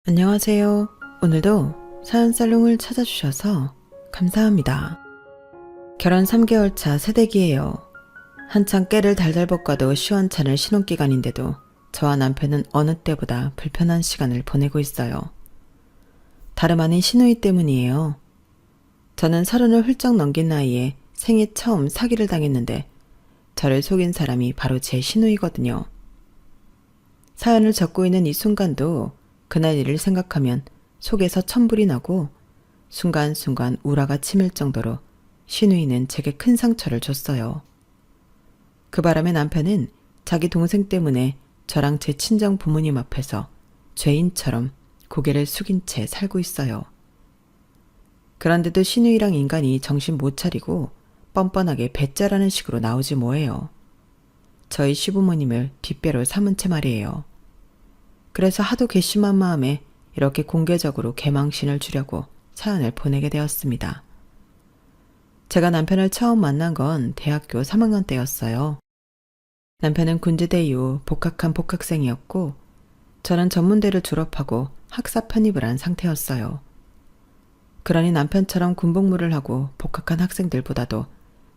안녕하세요. 오늘도 사연살롱을 찾아주셔서 감사합니다. 결혼 3개월 차 새댁이에요. 한창 깨를 달달 볶아도 시원찮을 신혼기간인데도 저와 남편은 어느 때보다 불편한 시간을 보내고 있어요. 다름 아닌 시누이 때문이에요. 저는 30을 훌쩍 넘긴 나이에 생애 처음 사기를 당했는데 저를 속인 사람이 바로 제 시누이거든요. 사연을 적고 있는 이 순간도 그날 일을 생각하면 속에서 천불이 나고 순간순간 우라가 치밀 정도로 시누이는 제게 큰 상처를 줬어요. 그 바람에 남편은 자기 동생 때문에 저랑 제 친정 부모님 앞에서 죄인처럼 고개를 숙인 채 살고 있어요. 그런데도 시누이랑 인간이 정신 못 차리고 뻔뻔하게 배짜라는 식으로 나오지 뭐예요. 저희 시부모님을 뒷배로 삼은 채 말이에요. 그래서 하도 괘씸한 마음에 이렇게 공개적으로 개망신을 주려고 사연을 보내게 되었습니다. 제가 남편을 처음 만난 건 대학교 3학년 때였어요. 남편은 군지대 이후 복학한 복학생이었고 저는 전문대를 졸업하고 학사 편입을 한 상태였어요. 그러니 남편처럼 군복무를 하고 복학한 학생들보다도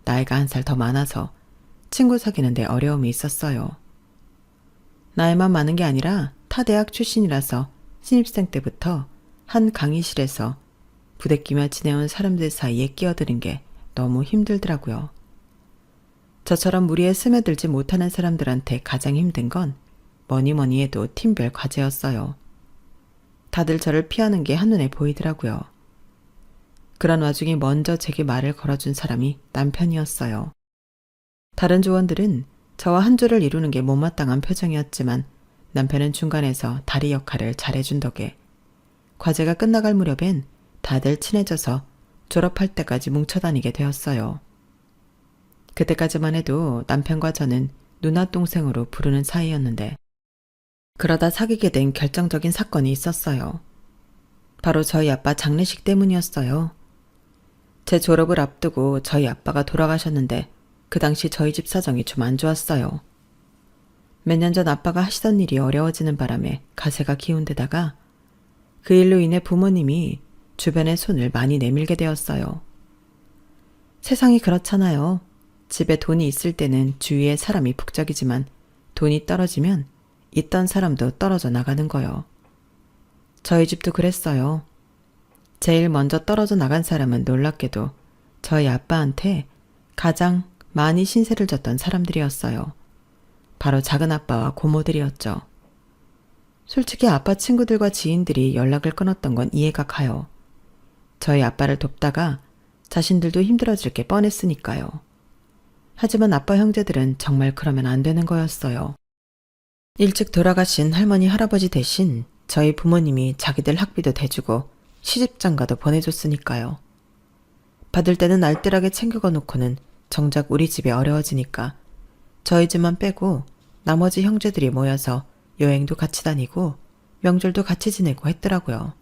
나이가 한 살 더 많아서 친구 사귀는데 어려움이 있었어요. 나이만 많은 게 아니라 타 대학 출신이라서 신입생 때부터 한 강의실에서 부대끼며 지내온 사람들 사이에 끼어드는 게 너무 힘들더라고요. 저처럼 무리에 스며들지 못하는 사람들한테 가장 힘든 건 뭐니 해도 팀별 과제였어요. 다들 저를 피하는 게 한눈에 보이더라고요. 그런 와중에 먼저 제게 말을 걸어준 사람이 남편이었어요. 다른 조원들은 저와 한 조를 이루는 게 못마땅한 표정이었지만 남편은 중간에서 다리 역할을 잘해준 덕에 과제가 끝나갈 무렵엔 다들 친해져서 졸업할 때까지 뭉쳐다니게 되었어요. 그때까지만 해도 남편과 저는 누나 동생으로 부르는 사이였는데 그러다 사귀게 된 결정적인 사건이 있었어요. 바로 저희 아빠 장례식 때문이었어요. 제 졸업을 앞두고 저희 아빠가 돌아가셨는데 그 당시 저희 집 사정이 좀 안 좋았어요. 몇 년 전 아빠가 하시던 일이 어려워지는 바람에 가세가 기운 데다가 그 일로 인해 부모님이 주변에 손을 많이 내밀게 되었어요. 세상이 그렇잖아요. 집에 돈이 있을 때는 주위에 사람이 북적이지만 돈이 떨어지면 있던 사람도 떨어져 나가는 거요. 저희 집도 그랬어요. 제일 먼저 떨어져 나간 사람은 놀랍게도 저희 아빠한테 가장 많이 신세를 졌던 사람들이었어요. 바로 작은아빠와 고모들이었죠. 솔직히 아빠 친구들과 지인들이 연락을 끊었던 건 이해가 가요. 저희 아빠를 돕다가 자신들도 힘들어질 게 뻔했으니까요. 하지만 아빠 형제들은 정말 그러면 안 되는 거였어요. 일찍 돌아가신 할머니 할아버지 대신 저희 부모님이 자기들 학비도 대주고 시집장가도 보내줬으니까요. 받을 때는 알뜰하게 챙겨가 놓고는 정작 우리 집이 어려워지니까 저희 집만 빼고 나머지 형제들이 모여서 여행도 같이 다니고 명절도 같이 지내고 했더라고요.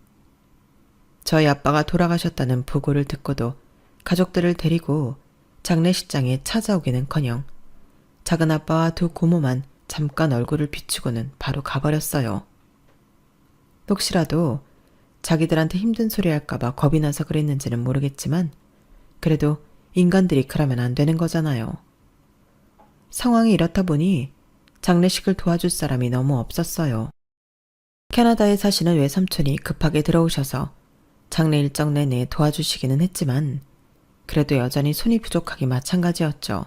저희 아빠가 돌아가셨다는 보고를 듣고도 가족들을 데리고 장례식장에 찾아오기는커녕 작은아빠와 두 고모만 잠깐 얼굴을 비추고는 바로 가버렸어요. 혹시라도 자기들한테 힘든 소리 할까봐 겁이 나서 그랬는지는 모르겠지만 그래도 인간들이 그러면 안 되는 거잖아요. 상황이 이렇다 보니 장례식을 도와줄 사람이 너무 없었어요. 캐나다에 사시는 외삼촌이 급하게 들어오셔서 장례 일정 내내 도와주시기는 했지만 그래도 여전히 손이 부족하기 마찬가지였죠.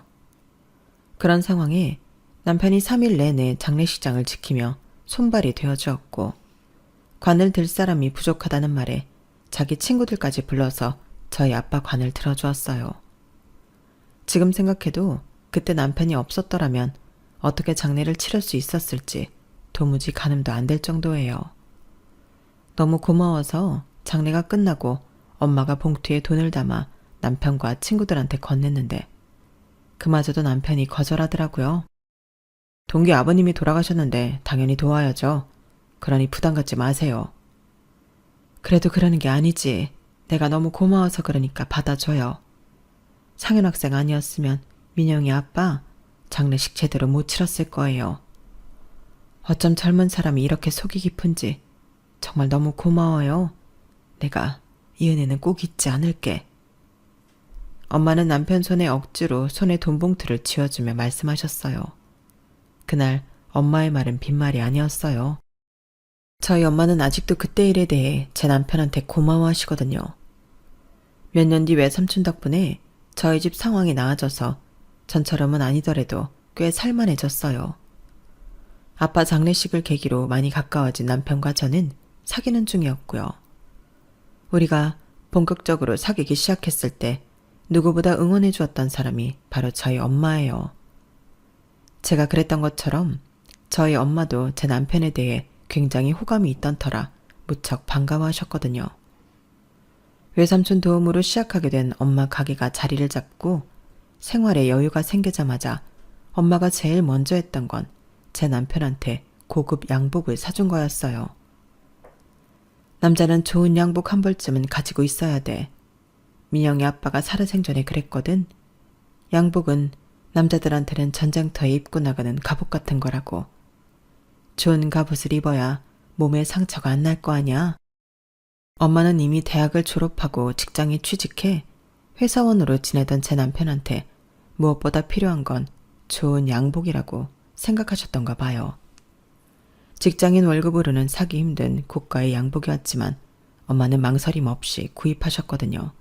그런 상황에 남편이 3일 내내 장례식장을 지키며 손발이 되어주었고 관을 들 사람이 부족하다는 말에 자기 친구들까지 불러서 저희 아빠 관을 들어주었어요. 지금 생각해도 그때 남편이 없었더라면 어떻게 장례를 치를 수 있었을지 도무지 가늠도 안 될 정도예요. 너무 고마워서 장례가 끝나고 엄마가 봉투에 돈을 담아 남편과 친구들한테 건넸는데 그마저도 남편이 거절하더라고요. 동기 아버님이 돌아가셨는데 당연히 도와야죠. 그러니 부담 갖지 마세요. 그래도 그러는 게 아니지. 내가 너무 고마워서 그러니까 받아줘요. 상현 학생 아니었으면 민영이 아빠 장례식 제대로 못 치렀을 거예요. 어쩜 젊은 사람이 이렇게 속이 깊은지 정말 너무 고마워요. 내가 이 은혜는 꼭 잊지 않을게. 엄마는 남편 손에 억지로 손에 돈봉투를 쥐어주며 말씀하셨어요. 그날 엄마의 말은 빈말이 아니었어요. 저희 엄마는 아직도 그때 일에 대해 제 남편한테 고마워하시거든요. 몇 년 뒤 외삼촌 덕분에 저희 집 상황이 나아져서 전처럼은 아니더라도 꽤 살만해졌어요. 아빠 장례식을 계기로 많이 가까워진 남편과 저는 사귀는 중이었고요. 우리가 본격적으로 사귀기 시작했을 때 누구보다 응원해 주었던 사람이 바로 저희 엄마예요. 제가 그랬던 것처럼 저희 엄마도 제 남편에 대해 굉장히 호감이 있던 터라 무척 반가워하셨거든요. 외삼촌 도움으로 시작하게 된 엄마 가게가 자리를 잡고 생활에 여유가 생기자마자 엄마가 제일 먼저 했던 건 제 남편한테 고급 양복을 사준 거였어요. 남자는 좋은 양복 한 벌쯤은 가지고 있어야 돼. 민영이 아빠가 살아생전에 그랬거든. 양복은 남자들한테는 전쟁터에 입고 나가는 갑옷 같은 거라고. 좋은 갑옷을 입어야 몸에 상처가 안 날 거 아냐. 엄마는 이미 대학을 졸업하고 직장에 취직해 회사원으로 지내던 제 남편한테 무엇보다 필요한 건 좋은 양복이라고 생각하셨던가 봐요. 직장인 월급으로는 사기 힘든 고가의 양복이었지만 엄마는 망설임 없이 구입하셨거든요.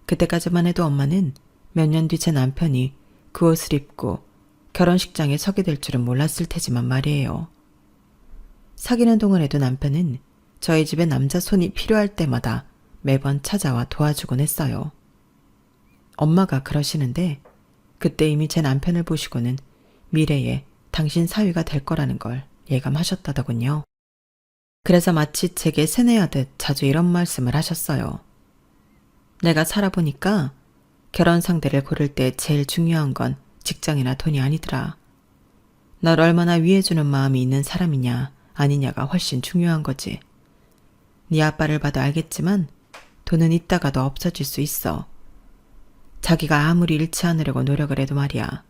그때까지만 해도 엄마는 몇 년 뒤 제 남편이 그 옷을 입고 결혼식장에 서게 될 줄은 몰랐을 테지만 말이에요. 사귀는 동안에도 남편은 저희 집에 남자 손이 필요할 때마다 매번 찾아와 도와주곤 했어요. 엄마가 그러시는데 그때 이미 제 남편을 보시고는 미래에 당신 사위가 될 거라는 걸 예감하셨다더군요. 그래서 마치 제게 세뇌하듯 자주 이런 말씀을 하셨어요. 내가 살아보니까 결혼 상대를 고를 때 제일 중요한 건 직장이나 돈이 아니더라. 널 얼마나 위해주는 마음이 있는 사람이냐 아니냐가 훨씬 중요한 거지. 네 아빠를 봐도 알겠지만 돈은 있다가도 없어질 수 있어. 자기가 아무리 잃지 않으려고 노력을 해도 말이야.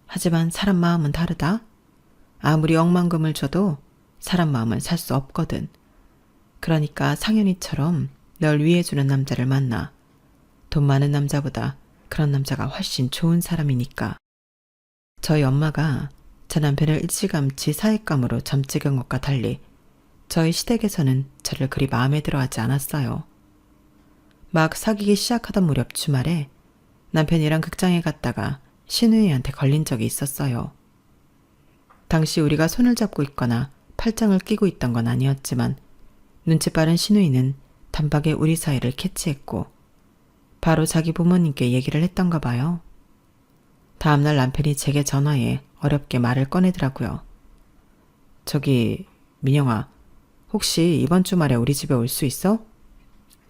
하지만 사람 마음은 다르다. 아무리 억만금을 줘도 사람 마음은 살 수 없거든. 그러니까 상현이처럼 널 위해주는 남자를 만나. 돈 많은 남자보다 그런 남자가 훨씬 좋은 사람이니까. 저희 엄마가 제 남편을 일찌감치 사익감으로 점찍은 것과 달리 저희 시댁에서는 저를 그리 마음에 들어하지 않았어요. 막 사귀기 시작하던 무렵 주말에 남편이랑 극장에 갔다가 신우이한테 걸린 적이 있었어요. 당시 우리가 손을 잡고 있거나 팔짱을 끼고 있던 건 아니었지만 눈치 빠른 신우이는 단박에 우리 사이를 캐치했고 바로 자기 부모님께 얘기를 했던가 봐요. 다음날 남편이 제게 전화해 어렵게 말을 꺼내더라고요. 저기 민영아, 혹시 이번 주말에 우리 집에 올 수 있어?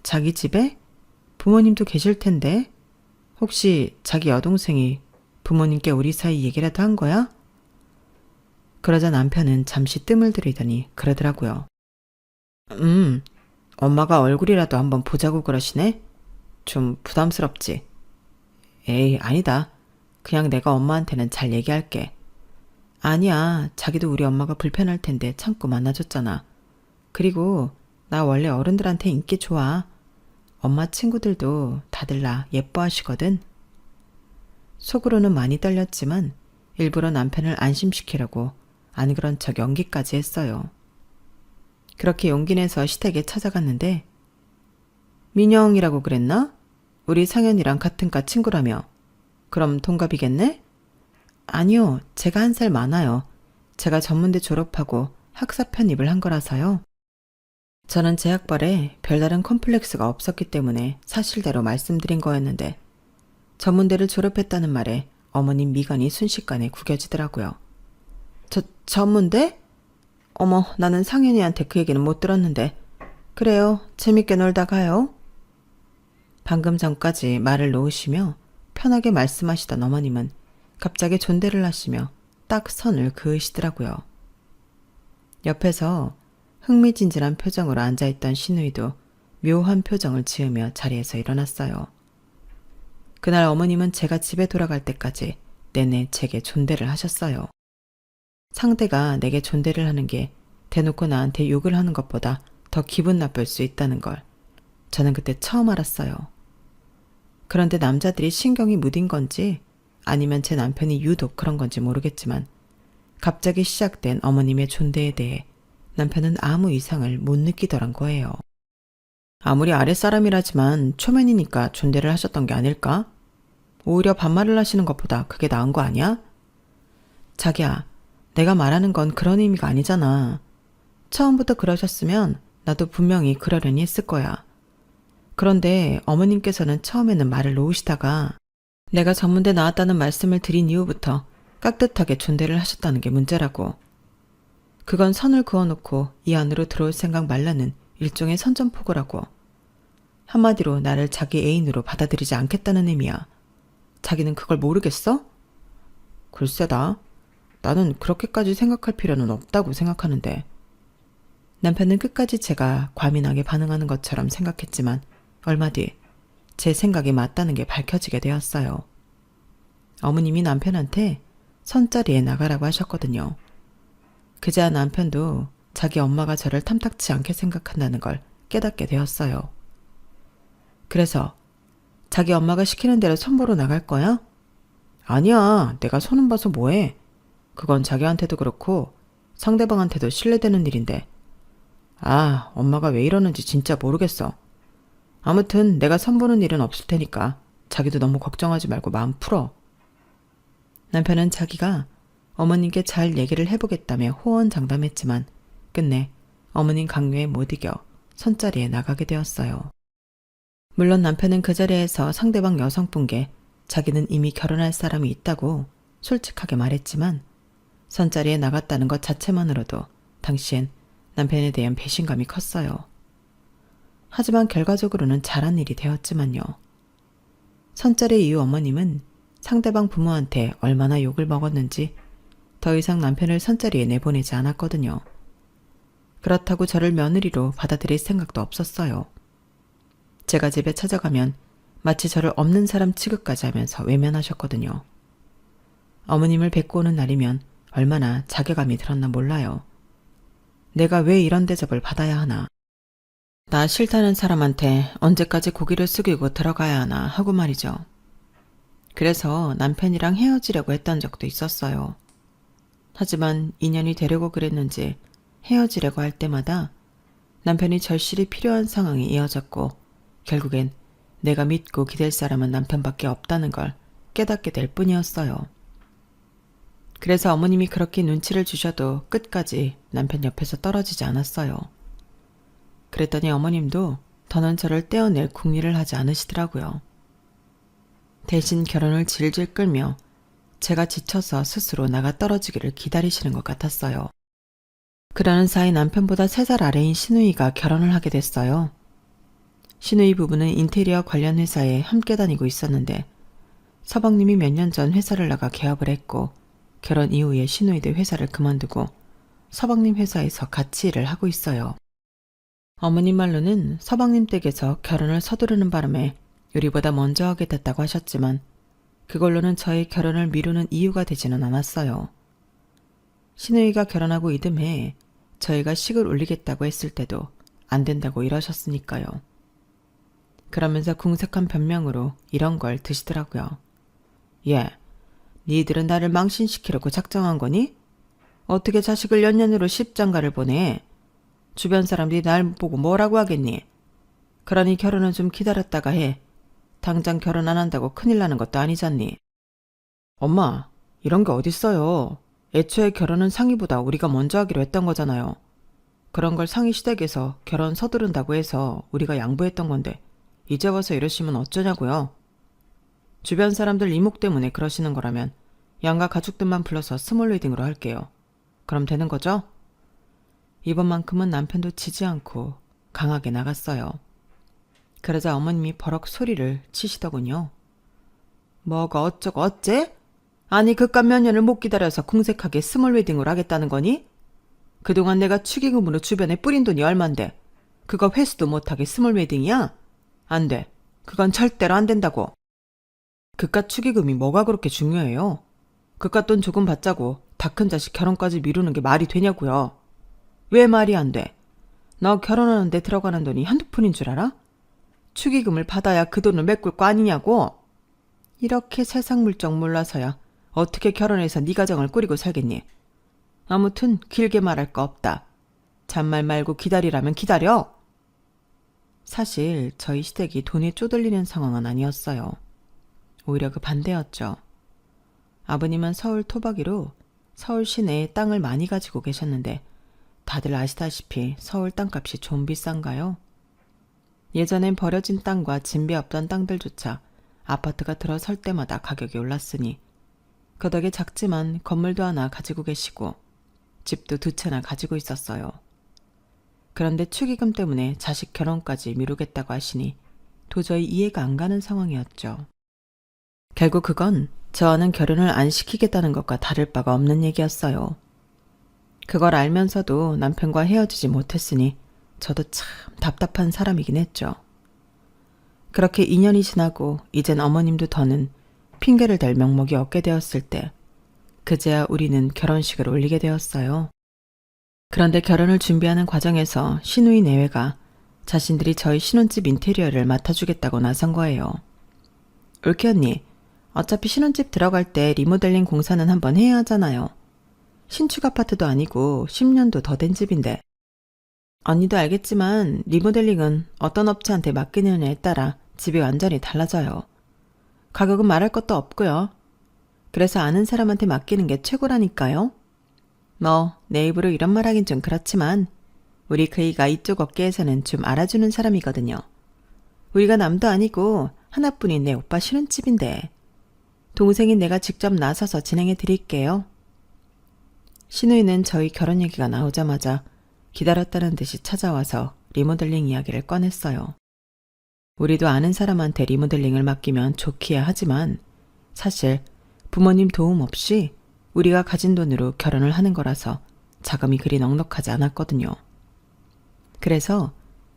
자기 집에? 부모님도 계실 텐데 혹시 자기 여동생이 부모님께 우리 사이 얘기라도 한 거야? 그러자 남편은 잠시 뜸을 들이더니 그러더라고요. 엄마가 얼굴이라도 한번 보자고 그러시네? 좀 부담스럽지? 에이, 아니다. 그냥 내가 엄마한테는 잘 얘기할게. 아니야, 자기도 우리 엄마가 불편할 텐데 참고 만나줬잖아. 그리고 나 원래 어른들한테 인기 좋아. 엄마 친구들도 다들 나 예뻐하시거든. 속으로는 많이 떨렸지만 일부러 남편을 안심시키려고 안 그런 척 연기까지 했어요. 그렇게 용기 내서 시댁에 찾아갔는데 민영이라고 그랬나? 우리 상현이랑 같은 과 친구라며. 그럼 동갑이겠네? 아니요, 제가 1살 많아요. 제가 전문대 졸업하고 학사 편입을 한 거라서요. 저는 제 학벌에 별다른 컴플렉스가 없었기 때문에 사실대로 말씀드린 거였는데 전문대를 졸업했다는 말에 어머님 미간이 순식간에 구겨지더라고요. 전문대? 어머, 나는 상현이한테 그 얘기는 못 들었는데. 그래요, 재밌게 놀다 가요. 방금 전까지 말을 놓으시며 편하게 말씀하시던 어머님은 갑자기 존대를 하시며 딱 선을 그으시더라고요. 옆에서 흥미진진한 표정으로 앉아있던 신우이도 묘한 표정을 지으며 자리에서 일어났어요. 그날 어머님은 제가 집에 돌아갈 때까지 내내 제게 존대를 하셨어요. 상대가 내게 존대를 하는 게 대놓고 나한테 욕을 하는 것보다 더 기분 나쁠 수 있다는 걸 저는 그때 처음 알았어요. 그런데 남자들이 신경이 무딘 건지 아니면 제 남편이 유독 그런 건지 모르겠지만 갑자기 시작된 어머님의 존대에 대해 남편은 아무 이상을 못 느끼더란 거예요. 아무리 아랫사람이라지만 초면이니까 존대를 하셨던 게 아닐까? 오히려 반말을 하시는 것보다 그게 나은 거 아니야? 자기야, 내가 말하는 건 그런 의미가 아니잖아. 처음부터 그러셨으면 나도 분명히 그러려니 했을 거야. 그런데 어머님께서는 처음에는 말을 놓으시다가 내가 전문대 나왔다는 말씀을 드린 이후부터 깍듯하게 존대를 하셨다는 게 문제라고. 그건 선을 그어놓고 이 안으로 들어올 생각 말라는 일종의 선전포고라고. 한마디로 나를 자기 애인으로 받아들이지 않겠다는 의미야. 자기는 그걸 모르겠어? 글쎄다. 나는 그렇게까지 생각할 필요는 없다고 생각하는데. 남편은 끝까지 제가 과민하게 반응하는 것처럼 생각했지만 얼마 뒤 제 생각이 맞다는 게 밝혀지게 되었어요. 어머님이 남편한테 선자리에 나가라고 하셨거든요. 그제야 남편도 자기 엄마가 저를 탐탁치 않게 생각한다는 걸 깨닫게 되었어요. 그래서 자기 엄마가 시키는 대로 선보러 나갈 거야? 아니야, 내가 손은 봐서 뭐해. 그건 자기한테도 그렇고 상대방한테도 신뢰되는 일인데. 아, 엄마가 왜 이러는지 진짜 모르겠어. 아무튼 내가 선보는 일은 없을 테니까 자기도 너무 걱정하지 말고 마음 풀어. 남편은 자기가 어머님께 잘 얘기를 해보겠다며 호언장담했지만 끝내 어머님 강요에 못 이겨 선자리에 나가게 되었어요. 물론 남편은 그 자리에서 상대방 여성분께 자기는 이미 결혼할 사람이 있다고 솔직하게 말했지만 선자리에 나갔다는 것 자체만으로도 당시엔 남편에 대한 배신감이 컸어요. 하지만 결과적으로는 잘한 일이 되었지만요. 선자리 이후 어머님은 상대방 부모한테 얼마나 욕을 먹었는지 더 이상 남편을 선자리에 내보내지 않았거든요. 그렇다고 저를 며느리로 받아들일 생각도 없었어요. 제가 집에 찾아가면 마치 저를 없는 사람 취급까지 하면서 외면하셨거든요. 어머님을 뵙고 오는 날이면 얼마나 자괴감이 들었나 몰라요. 내가 왜 이런 대접을 받아야 하나. 나 싫다는 사람한테 언제까지 고개를 숙이고 들어가야 하나 하고 말이죠. 그래서 남편이랑 헤어지려고 했던 적도 있었어요. 하지만 인연이 되려고 그랬는지 헤어지려고 할 때마다 남편이 절실히 필요한 상황이 이어졌고 결국엔 내가 믿고 기댈 사람은 남편밖에 없다는 걸 깨닫게 될 뿐이었어요. 그래서 어머님이 그렇게 눈치를 주셔도 끝까지 남편 옆에서 떨어지지 않았어요. 그랬더니 어머님도 더는 저를 떼어낼 궁리를 하지 않으시더라고요. 대신 결혼을 질질 끌며 제가 지쳐서 스스로 나가 떨어지기를 기다리시는 것 같았어요. 그러는 사이 남편보다 3살 아래인 시누이가 결혼을 하게 됐어요. 시누이 부부는 인테리어 관련 회사에 함께 다니고 있었는데 서방님이 몇 년 전 회사를 나가 개업을 했고 결혼 이후에 시누이도 회사를 그만두고 서방님 회사에서 같이 일을 하고 있어요. 어머님 말로는 서방님 댁에서 결혼을 서두르는 바람에 우리보다 먼저 하게 됐다고 하셨지만 그걸로는 저의 결혼을 미루는 이유가 되지는 않았어요. 시누이가 결혼하고 이듬해 저희가 식을 올리겠다고 했을 때도 안 된다고 이러셨으니까요. 그러면서 궁색한 변명으로 이런 걸 드시더라고요. 예, 니들은 나를 망신시키려고 작정한 거니? 어떻게 자식을 연년으로 십장가를 보내? 주변 사람들이 날 보고 뭐라고 하겠니? 그러니 결혼은 좀 기다렸다가 해. 당장 결혼 안 한다고 큰일 나는 것도 아니잖니. 엄마, 이런 게 어딨어요. 애초에 결혼은 상의보다 우리가 먼저 하기로 했던 거잖아요. 그런 걸 상의 시댁에서 결혼 서두른다고 해서 우리가 양보했던 건데 이제 와서 이러시면 어쩌냐고요. 주변 사람들 이목 때문에 그러시는 거라면 양가 가족들만 불러서 스몰 웨딩으로 할게요. 그럼 되는 거죠? 이번만큼은 남편도 지지 않고 강하게 나갔어요. 그러자 어머님이 버럭 소리를 치시더군요. 뭐가 어쩌고 어째? 아니 그깟 몇 년을 못 기다려서 궁색하게 스몰 웨딩을 하겠다는 거니? 그동안 내가 축의금으로 주변에 뿌린 돈이 얼만데 그거 회수도 못하게 스몰 웨딩이야? 안 돼. 그건 절대로 안 된다고. 그깟 축의금이 뭐가 그렇게 중요해요? 그깟 돈 조금 받자고 다 큰 자식 결혼까지 미루는 게 말이 되냐고요. 왜 말이 안 돼? 너 결혼하는데 들어가는 돈이 한두 푼인 줄 알아? 축의금을 받아야 그 돈을 메꿀 거 아니냐고. 이렇게 세상 물정 몰라서야 어떻게 결혼해서 네 가정을 꾸리고 살겠니? 아무튼 길게 말할 거 없다. 잔말 말고 기다리라면 기다려. 사실 저희 시댁이 돈에 쪼들리는 상황은 아니었어요. 오히려 그 반대였죠. 아버님은 서울 토박이로 서울 시내에 땅을 많이 가지고 계셨는데 다들 아시다시피 서울 땅값이 좀 비싼가요? 예전엔 버려진 땅과 진배 없던 땅들조차 아파트가 들어설 때마다 가격이 올랐으니 그 덕에 작지만 건물도 하나 가지고 계시고 집도 2채나 가지고 있었어요. 그런데 축의금 때문에 자식 결혼까지 미루겠다고 하시니 도저히 이해가 안 가는 상황이었죠. 결국 그건 저와는 결혼을 안 시키겠다는 것과 다를 바가 없는 얘기였어요. 그걸 알면서도 남편과 헤어지지 못했으니 저도 참 답답한 사람이긴 했죠. 그렇게 2년이 지나고 이젠 어머님도 더는 핑계를 댈 명목이 없게 되었을 때 그제야 우리는 결혼식을 올리게 되었어요. 그런데 결혼을 준비하는 과정에서 시누이 내외가 자신들이 저희 신혼집 인테리어를 맡아주겠다고 나선 거예요. 올케 언니, 어차피 신혼집 들어갈 때 리모델링 공사는 한번 해야 하잖아요. 신축 아파트도 아니고 10년도 더 된 집인데. 언니도 알겠지만 리모델링은 어떤 업체한테 맡기느냐에 따라 집이 완전히 달라져요. 가격은 말할 것도 없고요. 그래서 아는 사람한테 맡기는 게 최고라니까요. 내 입으로 이런 말 하긴 좀 그렇지만 우리 그이가 이쪽 업계에서는 좀 알아주는 사람이거든요. 우리가 남도 아니고 하나뿐인 내 오빠 신혼집인데 동생인 내가 직접 나서서 진행해 드릴게요. 시누이는 저희 결혼 얘기가 나오자마자 기다렸다는 듯이 찾아와서 리모델링 이야기를 꺼냈어요. 우리도 아는 사람한테 리모델링을 맡기면 좋기야 하지만 사실 부모님 도움 없이 우리가 가진 돈으로 결혼을 하는 거라서 자금이 그리 넉넉하지 않았거든요. 그래서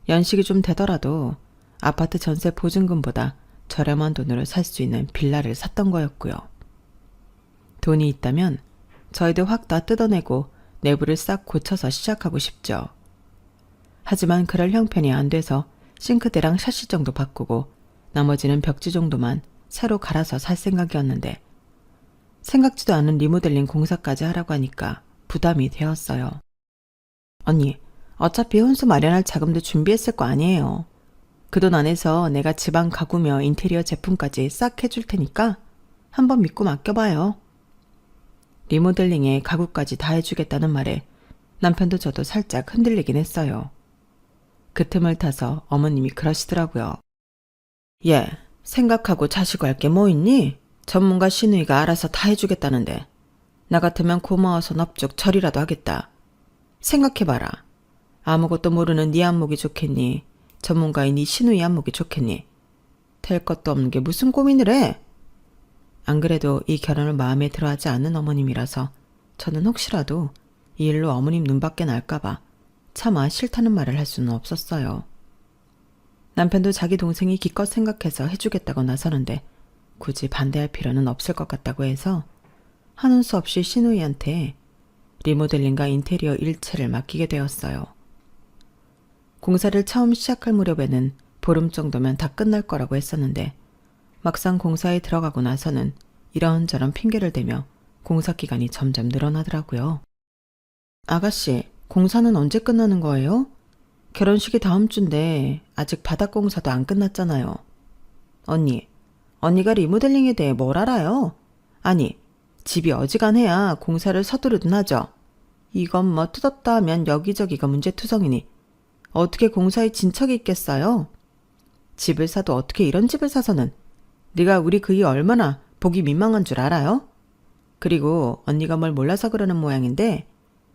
연식이 좀 되더라도 아파트 전세 보증금보다 저렴한 돈으로 살 수 있는 빌라를 샀던 거였고요. 돈이 있다면 저희도 확 다 뜯어내고 내부를 싹 고쳐서 시작하고 싶죠. 하지만 그럴 형편이 안 돼서 싱크대랑 샤시 정도 바꾸고 나머지는 벽지 정도만 새로 갈아서 살 생각이었는데 생각지도 않은 리모델링 공사까지 하라고 하니까 부담이 되었어요. 언니, 어차피 혼수 마련할 자금도 준비했을 거 아니에요. 그 돈 안에서 내가 집안 가구며 인테리어 제품까지 싹 해줄 테니까 한번 믿고 맡겨봐요. 리모델링에 가구까지 다 해주겠다는 말에 남편도 저도 살짝 흔들리긴 했어요. 그 틈을 타서 어머님이 그러시더라고요. 얘, 생각하고 자시고 할 게 뭐 있니? 전문가 시누이가 알아서 다 해주겠다는데 나 같으면 고마워서 넙죽 절이라도 하겠다. 생각해봐라. 아무것도 모르는 네 안목이 좋겠니? 전문가인 네 시누이 안목이 좋겠니? 될 것도 없는 게 무슨 고민을 해? 안 그래도 이 결혼을 마음에 들어하지 않는 어머님이라서 저는 혹시라도 이 일로 어머님 눈밖에 날까봐 차마 싫다는 말을 할 수는 없었어요. 남편도 자기 동생이 기껏 생각해서 해주겠다고 나서는데 굳이 반대할 필요는 없을 것 같다고 해서 하는 수 없이 시누이한테 리모델링과 인테리어 일체를 맡기게 되었어요. 공사를 처음 시작할 무렵에는 보름 정도면 다 끝날 거라고 했었는데 막상 공사에 들어가고 나서는 이런저런 핑계를 대며 공사 기간이 점점 늘어나더라고요. 아가씨, 공사는 언제 끝나는 거예요? 결혼식이 다음 주인데 아직 바닥 공사도 안 끝났잖아요. 언니가 리모델링에 대해 뭘 알아요? 아니, 집이 어지간해야 공사를 서두르든 하죠. 이건 뭐 뜯었다 하면 여기저기가 문제투성이니 어떻게 공사에 진척이 있겠어요? 집을 사도 어떻게 이런 집을 사서는 네가 우리 그이 얼마나 보기 민망한 줄 알아요? 그리고 언니가 뭘 몰라서 그러는 모양인데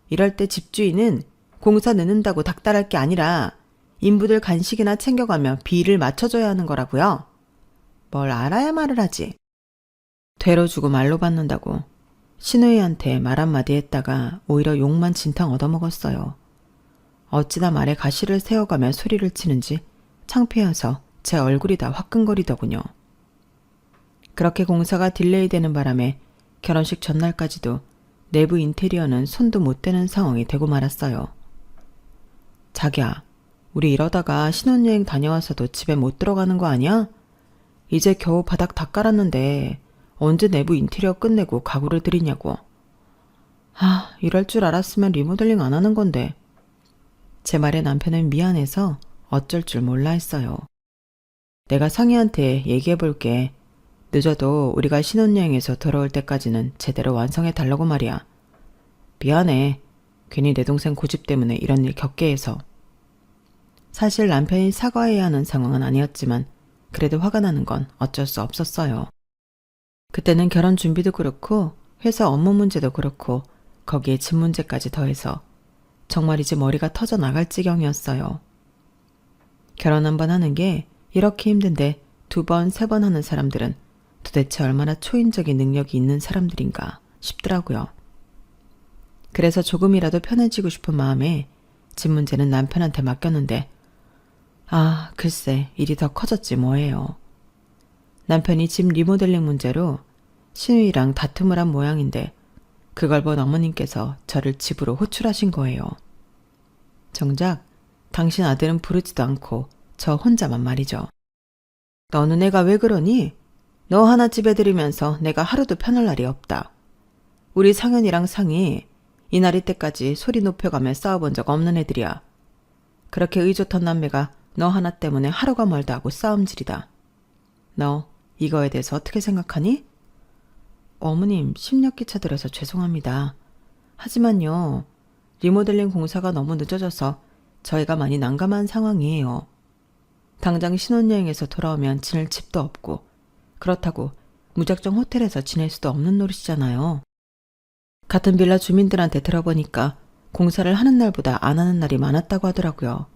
이럴 때 집주인은 공사 늦는다고 닥달할 게 아니라 인부들 간식이나 챙겨가며 비를 맞춰줘야 하는 거라고요. 뭘 알아야 말을 하지. 되로 주고 말로 받는다고 시누이한테 말 한마디 했다가 오히려 욕만 진탕 얻어먹었어요. 어찌나 말에 가시를 세워가며 소리를 치는지 창피해서 제 얼굴이 다 화끈거리더군요. 그렇게 공사가 딜레이되는 바람에 결혼식 전날까지도 내부 인테리어는 손도 못 대는 상황이 되고 말았어요. 자기야, 우리 이러다가 신혼여행 다녀와서도 집에 못 들어가는 거 아니야? 이제 겨우 바닥 다 깔았는데 언제 내부 인테리어 끝내고 가구를 들이냐고. 이럴 줄 알았으면 리모델링 안 하는 건데. 제 말에 남편은 미안해서 어쩔 줄 몰라 했어요. 내가 상희한테 얘기해 볼게. 늦어도 우리가 신혼여행에서 돌아올 때까지는 제대로 완성해 달라고 말이야. 미안해. 괜히 내 동생 고집 때문에 이런 일 겪게 해서. 사실 남편이 사과해야 하는 상황은 아니었지만 그래도 화가 나는 건 어쩔 수 없었어요. 그때는 결혼 준비도 그렇고 회사 업무 문제도 그렇고 거기에 집 문제까지 더해서 정말이지 머리가 터져 나갈 지경이었어요. 결혼 한 번 하는 게 이렇게 힘든데 2번, 3번 하는 사람들은 도대체 얼마나 초인적인 능력이 있는 사람들인가 싶더라고요. 그래서 조금이라도 편해지고 싶은 마음에 집 문제는 남편한테 맡겼는데 글쎄 일이 더 커졌지 뭐예요. 남편이 집 리모델링 문제로 신우이랑 다툼을 한 모양인데 그걸 본 어머님께서 저를 집으로 호출하신 거예요. 정작 당신 아들은 부르지도 않고 저 혼자만 말이죠. 너는 애가 왜 그러니? 너 하나 집에 들이면서 내가 하루도 편할 날이 없다. 우리 상현이랑 상희 이날이 때까지 소리 높여가며 싸워본 적 없는 애들이야. 그렇게 의좋던 남매가 너 하나 때문에 하루가 멀다 하고 싸움질이다. 너 이거에 대해서 어떻게 생각하니? 어머님 심력기차 들여서 죄송합니다. 하지만요. 리모델링 공사가 너무 늦어져서 저희가 많이 난감한 상황이에요. 당장 신혼여행에서 돌아오면 지낼 집도 없고 그렇다고 무작정 호텔에서 지낼 수도 없는 노릇이잖아요. 같은 빌라 주민들한테 들어보니까 공사를 하는 날보다 안 하는 날이 많았다고 하더라고요.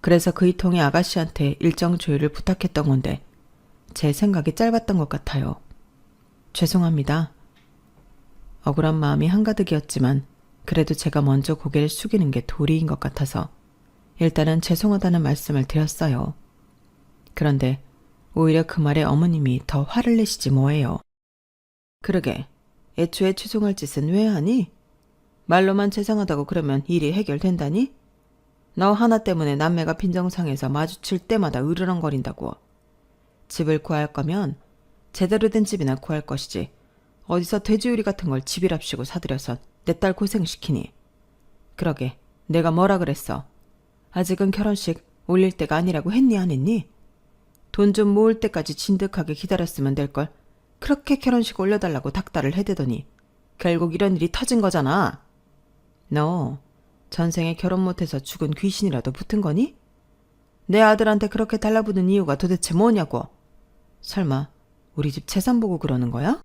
그래서 그 이통의 아가씨한테 일정 조율을 부탁했던 건데 제 생각이 짧았던 것 같아요. 죄송합니다. 억울한 마음이 한가득이었지만 그래도 제가 먼저 고개를 숙이는 게 도리인 것 같아서 일단은 죄송하다는 말씀을 드렸어요. 그런데 오히려 그 말에 어머님이 더 화를 내시지 뭐예요. 그러게, 애초에 죄송할 짓은 왜 하니? 말로만 죄송하다고 그러면 일이 해결된다니? 너 하나 때문에 남매가 빈정상해서 마주칠 때마다 으르렁거린다고. 집을 구할 거면 제대로 된 집이나 구할 것이지 어디서 돼지우리 같은 걸 집이랍시고 사들여서 내 딸 고생시키니. 그러게 내가 뭐라 그랬어. 아직은 결혼식 올릴 때가 아니라고 했니 안 했니? 돈 좀 모을 때까지 진득하게 기다렸으면 될걸. 그렇게 결혼식 올려달라고 닥달을 해대더니 결국 이런 일이 터진 거잖아. 너 전생에 결혼 못해서 죽은 귀신이라도 붙은 거니? 내 아들한테 그렇게 달라붙는 이유가 도대체 뭐냐고. 설마 우리 집 재산 보고 그러는 거야?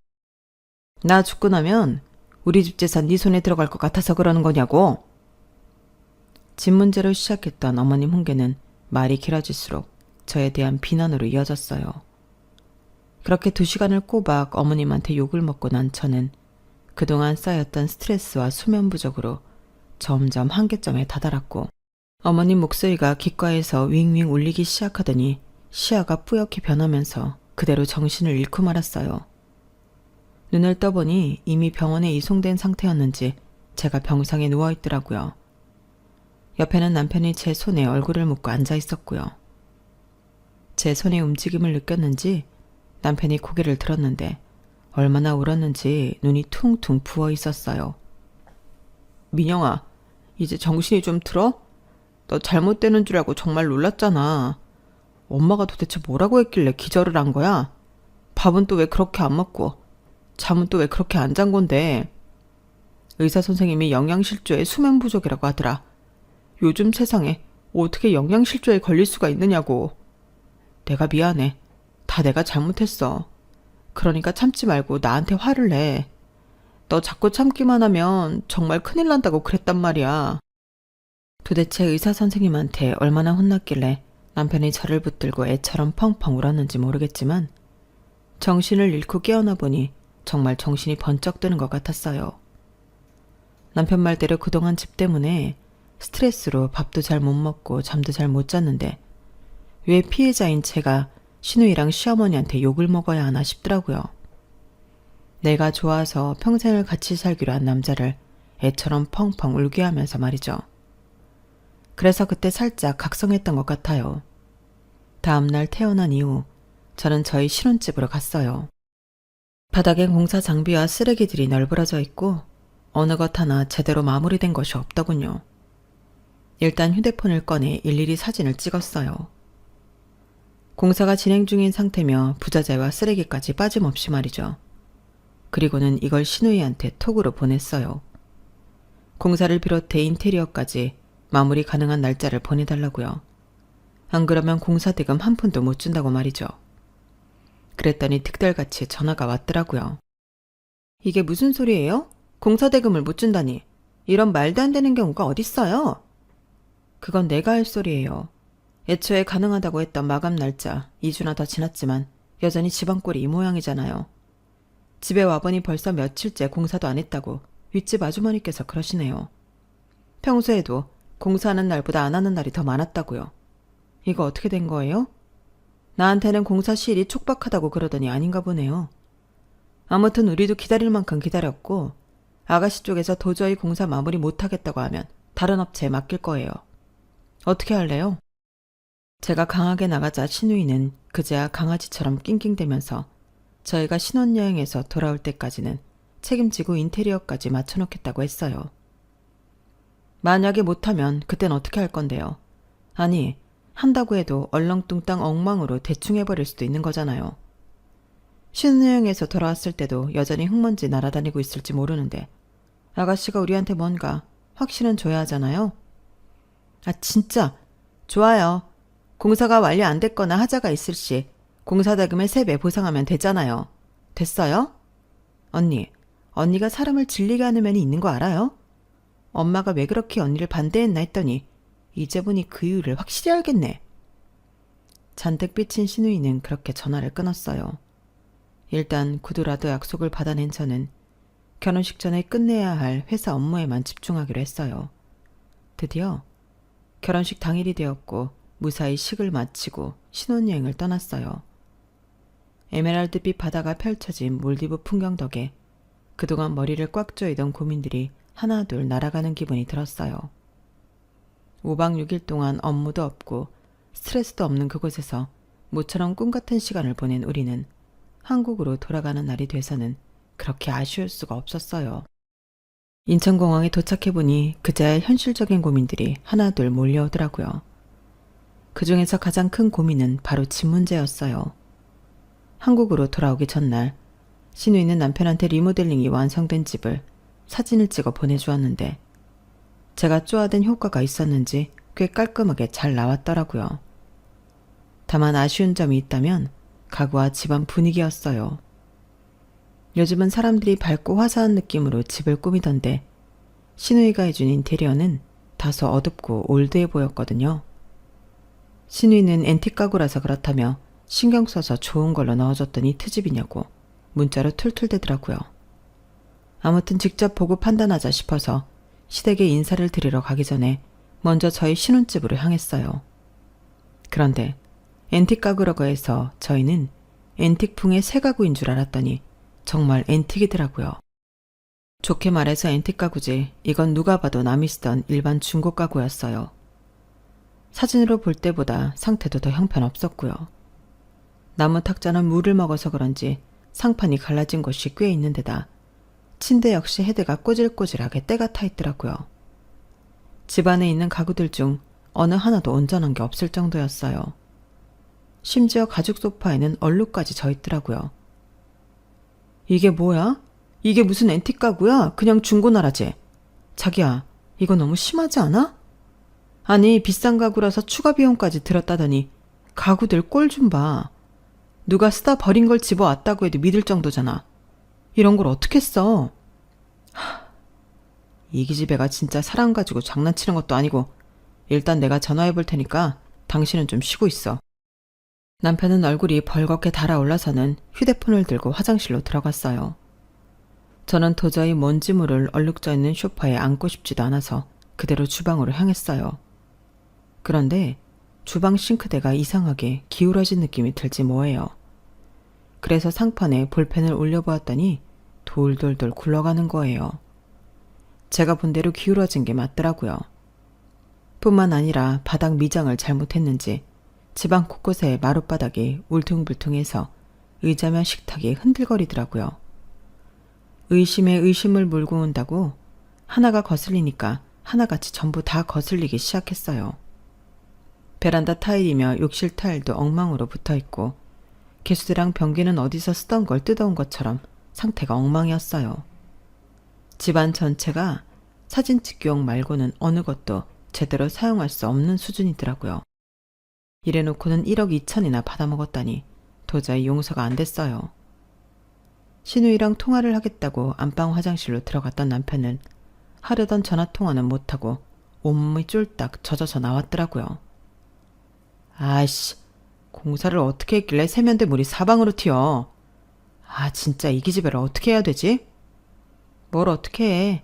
나 죽고 나면 우리 집 재산 네 손에 들어갈 것 같아서 그러는 거냐고. 집 문제로 시작했던 어머님 훈계는 말이 길어질수록 저에 대한 비난으로 이어졌어요. 그렇게 2시간을 꼬박 어머님한테 욕을 먹고 난 저는 그동안 쌓였던 스트레스와 수면 부족으로 점점 한계점에 다다랐고 어머님 목소리가 귓가에서 윙윙 울리기 시작하더니 시야가 뿌옇게 변하면서 그대로 정신을 잃고 말았어요. 눈을 떠보니 이미 병원에 이송된 상태였는지 제가 병상에 누워있더라고요. 옆에는 남편이 제 손에 얼굴을 묻고 앉아 있었고요. 제 손의 움직임을 느꼈는지 남편이 고개를 들었는데 얼마나 울었는지 눈이 퉁퉁 부어 있었어요. 민영아, 이제 정신이 좀 들어? 너 잘못되는 줄 알고 정말 놀랐잖아. 엄마가 도대체 뭐라고 했길래 기절을 한 거야? 밥은 또 왜 그렇게 안 먹고 잠은 또 왜 그렇게 안 잔 건데? 의사 선생님이 영양실조에 수면 부족이라고 하더라. 요즘 세상에 어떻게 영양실조에 걸릴 수가 있느냐고. 내가 미안해. 다 내가 잘못했어. 그러니까 참지 말고 나한테 화를 내. 너 자꾸 참기만 하면 정말 큰일 난다고 그랬단 말이야. 도대체 의사 선생님한테 얼마나 혼났길래 남편이 저를 붙들고 애처럼 펑펑 울었는지 모르겠지만 정신을 잃고 깨어나 보니 정말 정신이 번쩍 드는 것 같았어요. 남편 말대로 그동안 집 때문에 스트레스로 밥도 잘 못 먹고 잠도 잘 못 잤는데 왜 피해자인 제가 신우이랑 시어머니한테 욕을 먹어야 하나 싶더라고요. 내가 좋아서 평생을 같이 살기로 한 남자를 애처럼 펑펑 울게 하면서 말이죠. 그래서 그때 살짝 각성했던 것 같아요. 다음날 태어난 이후 저는 저희 신혼집으로 갔어요. 바닥엔 공사 장비와 쓰레기들이 널브러져 있고 어느 것 하나 제대로 마무리된 것이 없더군요. 일단 휴대폰을 꺼내 일일이 사진을 찍었어요. 공사가 진행 중인 상태며 부자재와 쓰레기까지 빠짐없이 말이죠. 그리고는 이걸 신우이한테 톡으로 보냈어요. 공사를 비롯해 인테리어까지 마무리 가능한 날짜를 보내달라고요. 안 그러면 공사 대금 한 푼도 못 준다고 말이죠. 그랬더니 득달같이 전화가 왔더라고요. 이게 무슨 소리예요? 공사 대금을 못 준다니. 이런 말도 안 되는 경우가 어딨어요? 그건 내가 할 소리예요. 애초에 가능하다고 했던 마감 날짜 2주나 더 지났지만 여전히 집안 꼴이 이 모양이잖아요. 집에 와보니 벌써 며칠째 공사도 안 했다고 윗집 아주머니께서 그러시네요. 평소에도 공사하는 날보다 안 하는 날이 더 많았다고요. 이거 어떻게 된 거예요? 나한테는 공사 시일이 촉박하다고 그러더니 아닌가 보네요. 아무튼 우리도 기다릴 만큼 기다렸고 아가씨 쪽에서 도저히 공사 마무리 못하겠다고 하면 다른 업체에 맡길 거예요. 어떻게 할래요? 제가 강하게 나가자 신우이는 그제야 강아지처럼 낑낑대면서 저희가 신혼여행에서 돌아올 때까지는 책임지고 인테리어까지 맞춰놓겠다고 했어요. 만약에 못하면 그땐 어떻게 할 건데요? 아니, 한다고 해도 얼렁뚱땅 엉망으로 대충 해버릴 수도 있는 거잖아요. 신혼여행에서 돌아왔을 때도 여전히 흙먼지 날아다니고 있을지 모르는데 아가씨가 우리한테 뭔가 확신은 줘야 하잖아요. 아 진짜 좋아요. 공사가 완료 안 됐거나 하자가 있을 시 공사대금의 3배 보상하면 되잖아요. 됐어요? 언니가 사람을 질리게 하는 면이 있는 거 알아요? 엄마가 왜 그렇게 언니를 반대했나 했더니 이제 보니 그 이유를 확실히 알겠네. 잔뜩 삐친 신우이는 그렇게 전화를 끊었어요. 일단 구두라도 약속을 받아낸 저는 결혼식 전에 끝내야 할 회사 업무에만 집중하기로 했어요. 드디어 결혼식 당일이 되었고 무사히 식을 마치고 신혼여행을 떠났어요. 에메랄드빛 바다가 펼쳐진 몰디브 풍경 덕에 그동안 머리를 꽉 조이던 고민들이 하나둘 날아가는 기분이 들었어요. 5박 6일 동안 업무도 없고 스트레스도 없는 그곳에서 모처럼 꿈같은 시간을 보낸 우리는 한국으로 돌아가는 날이 돼서는 그렇게 아쉬울 수가 없었어요. 인천공항에 도착해보니 그자의 현실적인 고민들이 하나둘 몰려오더라고요. 그 중에서 가장 큰 고민은 바로 집 문제였어요. 한국으로 돌아오기 전날 신우이는 남편한테 리모델링이 완성된 집을 사진을 찍어 보내주었는데 제가 쪼아댄 효과가 있었는지 꽤 깔끔하게 잘 나왔더라고요. 다만 아쉬운 점이 있다면 가구와 집안 분위기였어요. 요즘은 사람들이 밝고 화사한 느낌으로 집을 꾸미던데 신우이가 해준 인테리어는 다소 어둡고 올드해 보였거든요. 신우이는 앤틱 가구라서 그렇다며 신경 써서 좋은 걸로 넣어줬더니 트집이냐고 문자로 툴툴대더라고요. 아무튼 직접 보고 판단하자 싶어서 시댁에 인사를 드리러 가기 전에 먼저 저희 신혼집으로 향했어요. 그런데 앤틱 가구라고 해서 저희는 앤틱풍의 새 가구인 줄 알았더니 정말 앤틱이더라고요. 좋게 말해서 앤틱 가구지 이건 누가 봐도 남이 쓰던 일반 중고 가구였어요. 사진으로 볼 때보다 상태도 더 형편없었고요. 나무 탁자는 물을 먹어서 그런지 상판이 갈라진 곳이 꽤 있는 데다 침대 역시 헤드가 꼬질꼬질하게 때가 타 있더라고요. 집 안에 있는 가구들 중 어느 하나도 온전한 게 없을 정도였어요. 심지어 가죽 소파에는 얼룩까지 져 있더라고요. 이게 뭐야? 이게 무슨 앤틱 가구야? 그냥 중고나라지. 자기야, 이거 너무 심하지 않아? 아니, 비싼 가구라서 추가 비용까지 들었다더니 가구들 꼴 좀 봐. 누가 쓰다 버린 걸 집어왔다고 해도 믿을 정도잖아. 이런 걸 어떻게 써? 이 기집애가 진짜 사람 가지고 장난치는 것도 아니고 일단 내가 전화해 볼 테니까 당신은 좀 쉬고 있어. 남편은 얼굴이 벌겋게 달아올라서는 휴대폰을 들고 화장실로 들어갔어요. 저는 도저히 먼지 물을 얼룩져 있는 소파에 앉고 싶지도 않아서 그대로 주방으로 향했어요. 그런데 주방 싱크대가 이상하게 기울어진 느낌이 들지 뭐예요. 그래서 상판에 볼펜을 올려보았더니 돌돌돌 굴러가는 거예요. 제가 본 대로 기울어진 게 맞더라고요. 뿐만 아니라 바닥 미장을 잘못했는지 집안 곳곳에 마룻바닥이 울퉁불퉁해서 의자며 식탁이 흔들거리더라고요. 의심에 의심을 물고 온다고 하나가 거슬리니까 하나같이 전부 다 거슬리기 시작했어요. 베란다 타일이며 욕실 타일도 엉망으로 붙어있고 개수대랑 변기는 어디서 쓰던 걸 뜯어온 것처럼 상태가 엉망이었어요. 집안 전체가 사진 찍기용 말고는 어느 것도 제대로 사용할 수 없는 수준이더라고요. 이래놓고는 1억 2천이나 받아먹었다니 도저히 용서가 안 됐어요. 신우이랑 통화를 하겠다고 안방 화장실로 들어갔던 남편은 하려던 전화통화는 못하고 온몸이 쫄딱 젖어서 나왔더라고요. 아이씨, 공사를 어떻게 했길래 세면대 물이 사방으로 튀어. 아, 진짜 이 기집애를 어떻게 해야 되지? 뭘 어떻게 해.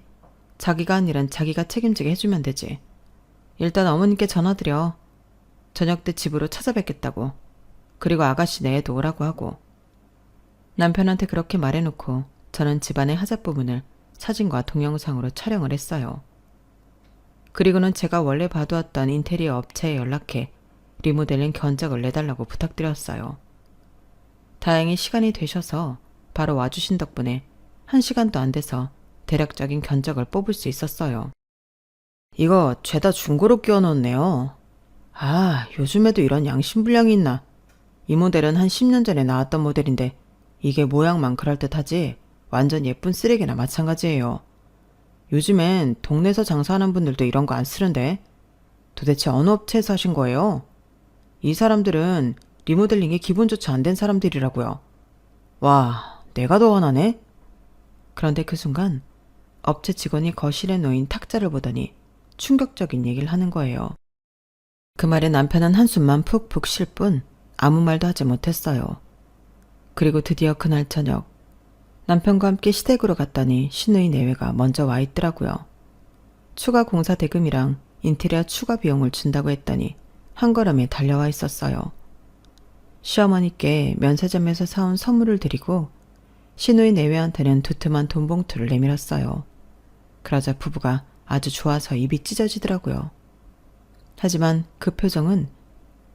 자기가 한 일은 자기가 책임지게 해주면 되지. 일단 어머님께 전화드려. 저녁 때 집으로 찾아뵙겠다고. 그리고 아가씨 내에도 오라고 하고. 남편한테 그렇게 말해놓고 저는 집안의 하자 부분을 사진과 동영상으로 촬영을 했어요. 그리고는 제가 원래 봐두었던 인테리어 업체에 연락해 리모델링 견적을 내달라고 부탁드렸어요. 다행히 시간이 되셔서 바로 와주신 덕분에 1시간도 안 돼서 대략적인 견적을 뽑을 수 있었어요. 이거 죄다 중고로 끼워놓았네요. 아, 요즘에도 이런 양심불량이 있나. 이 모델은 한 10년 전에 나왔던 모델인데 이게 모양만 그럴듯하지 완전 예쁜 쓰레기나 마찬가지예요. 요즘엔 동네에서 장사하는 분들도 이런 거 안 쓰는데 도대체 어느 업체에서 하신 거예요? 이 사람들은 리모델링이 기본조차 안 된 사람들이라고요. 와, 내가 더 화나네? 그런데 그 순간 업체 직원이 거실에 놓인 탁자를 보더니 충격적인 얘기를 하는 거예요. 그 말에 남편은 한숨만 푹푹 쉴 뿐 아무 말도 하지 못했어요. 그리고 드디어 그날 저녁 남편과 함께 시댁으로 갔더니 신우이 내외가 먼저 와 있더라고요. 추가 공사 대금이랑 인테리어 추가 비용을 준다고 했더니 한 걸음에 달려와 있었어요. 시어머니께 면세점에서 사온 선물을 드리고 신우이 내외한테는 두툼한 돈 봉투를 내밀었어요. 그러자 부부가 아주 좋아서 입이 찢어지더라고요. 하지만 그 표정은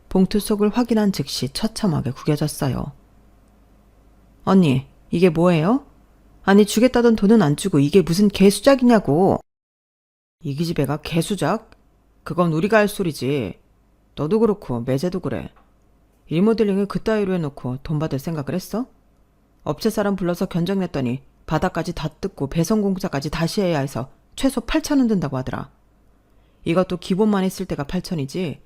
봉투 속을 확인한 즉시 처참하게 구겨졌어요. 언니, 이게 뭐예요? 아니 주겠다던 돈은 안 주고 이게 무슨 개수작이냐고. 이 기집애가 개수작? 그건 우리가 할 소리지. 너도 그렇고 매제도 그래. 리모델링을 그따위로 해놓고 돈 받을 생각을 했어? 업체 사람 불러서 견적 냈더니 바닥까지 다 뜯고 배선 공사까지 다시 해야 해서 최소 8,000원 든다고 하더라. 이것도 기본만 했을 때가 8,000이지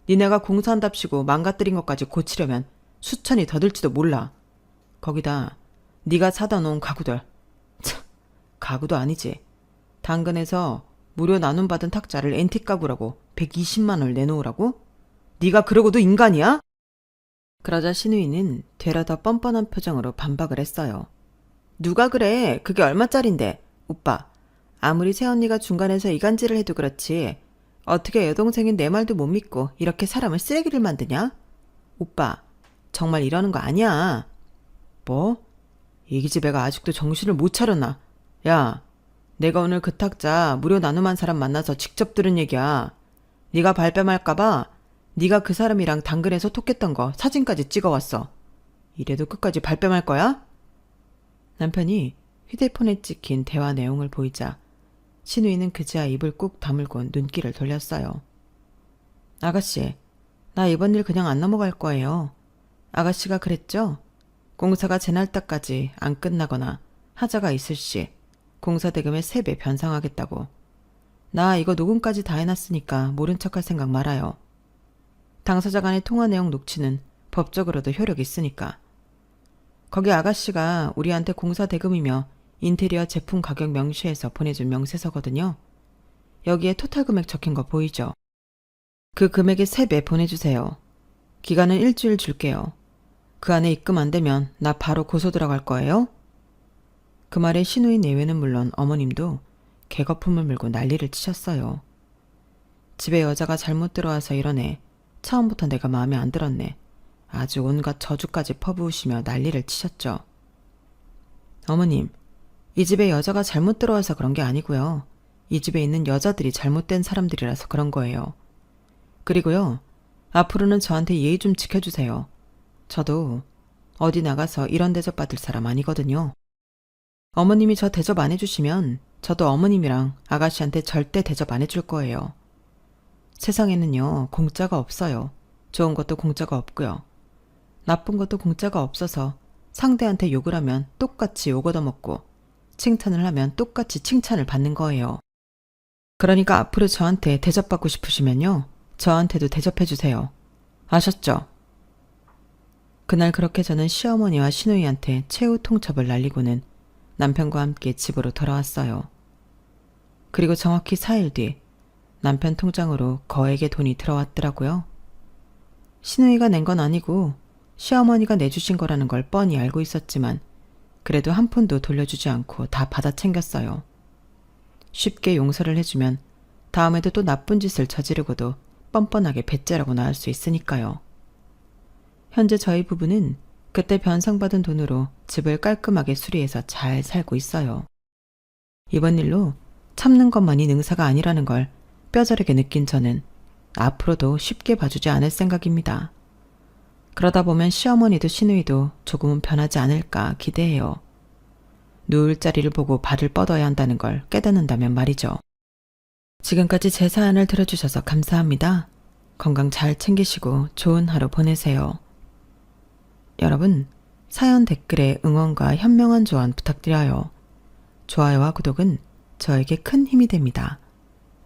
니네가 공사한답시고 망가뜨린 것까지 고치려면 수천이 더 들지도 몰라. 거기다 네가 사다 놓은 가구들. 참, 가구도 아니지. 당근에서 무료 나눔받은 탁자를 앤틱 가구라고 120만 원을 내놓으라고? 네가 그러고도 인간이야? 그러자 신우이는 되려 더 뻔뻔한 표정으로 반박을 했어요. 누가 그래? 그게 얼마짜린데? 오빠, 아무리 새언니가 중간에서 이간질을 해도 그렇지 어떻게 여동생인 내 말도 못 믿고 이렇게 사람을 쓰레기를 만드냐? 오빠, 정말 이러는 거 아니야. 뭐? 이 기집애가 아직도 정신을 못 차렸나? 야, 내가 오늘 그 탁자 무료 나눔한 사람 만나서 직접 들은 얘기야. 네가 발뺌할까봐 네가 그 사람이랑 당근에서 톡했던 거 사진까지 찍어왔어. 이래도 끝까지 발뺌할 거야? 남편이 휴대폰에 찍힌 대화 내용을 보이자 신우이는 그제야 입을 꾹 다물고 눈길을 돌렸어요. 아가씨, 나 이번 일 그냥 안 넘어갈 거예요. 아가씨가 그랬죠? 공사가 제날짜까지 안 끝나거나 하자가 있을 시 공사 대금의 3배 변상하겠다고. 나 이거 녹음까지 다 해놨으니까 모른 척할 생각 말아요. 당사자 간의 통화 내용 녹취는 법적으로도 효력이 있으니까. 거기 아가씨가 우리한테 공사 대금이며 인테리어 제품 가격 명시해서 보내준 명세서거든요. 여기에 토탈 금액 적힌 거 보이죠? 그 금액의 3배 보내주세요. 기간은 일주일 줄게요. 그 안에 입금 안 되면 나 바로 고소 들어갈 거예요? 그 말에 신우이 내외는 물론 어머님도 개거품을 물고 난리를 치셨어요. 집에 여자가 잘못 들어와서 이러네. 처음부터 내가 마음에 안 들었네. 아주 온갖 저주까지 퍼부으시며 난리를 치셨죠. 어머님, 이 집에 여자가 잘못 들어와서 그런 게 아니고요. 이 집에 있는 여자들이 잘못된 사람들이라서 그런 거예요. 그리고요, 앞으로는 저한테 예의 좀 지켜주세요. 저도 어디 나가서 이런 대접 받을 사람 아니거든요. 어머님이 저 대접 안 해주시면 저도 어머님이랑 아가씨한테 절대 대접 안 해줄 거예요. 세상에는요, 공짜가 없어요. 좋은 것도 공짜가 없고요. 나쁜 것도 공짜가 없어서 상대한테 욕을 하면 똑같이 욕 얻어먹고 칭찬을 하면 똑같이 칭찬을 받는 거예요. 그러니까 앞으로 저한테 대접받고 싶으시면요, 저한테도 대접해주세요. 아셨죠? 그날 그렇게 저는 시어머니와 시누이한테 최후 통첩을 날리고는 남편과 함께 집으로 돌아왔어요. 그리고 정확히 4일 뒤 남편 통장으로 거액의 돈이 들어왔더라고요. 시누이가 낸 건 아니고 시어머니가 내주신 거라는 걸 뻔히 알고 있었지만 그래도 한 푼도 돌려주지 않고 다 받아 챙겼어요. 쉽게 용서를 해주면 다음에도 또 나쁜 짓을 저지르고도 뻔뻔하게 배째라고 나올 수 있으니까요. 현재 저희 부부는 그때 변상받은 돈으로 집을 깔끔하게 수리해서 잘 살고 있어요. 이번 일로 참는 것만이 능사가 아니라는 걸 뼈저리게 느낀 저는 앞으로도 쉽게 봐주지 않을 생각입니다. 그러다 보면 시어머니도 시누이도 조금은 변하지 않을까 기대해요. 누울 자리를 보고 발을 뻗어야 한다는 걸 깨닫는다면 말이죠. 지금까지 제 사연을 들어주셔서 감사합니다. 건강 잘 챙기시고 좋은 하루 보내세요. 여러분, 사연 댓글에 응원과 현명한 조언 부탁드려요. 좋아요와 구독은 저에게 큰 힘이 됩니다.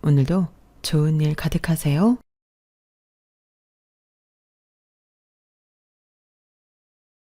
오늘도 좋은 일 가득하세요.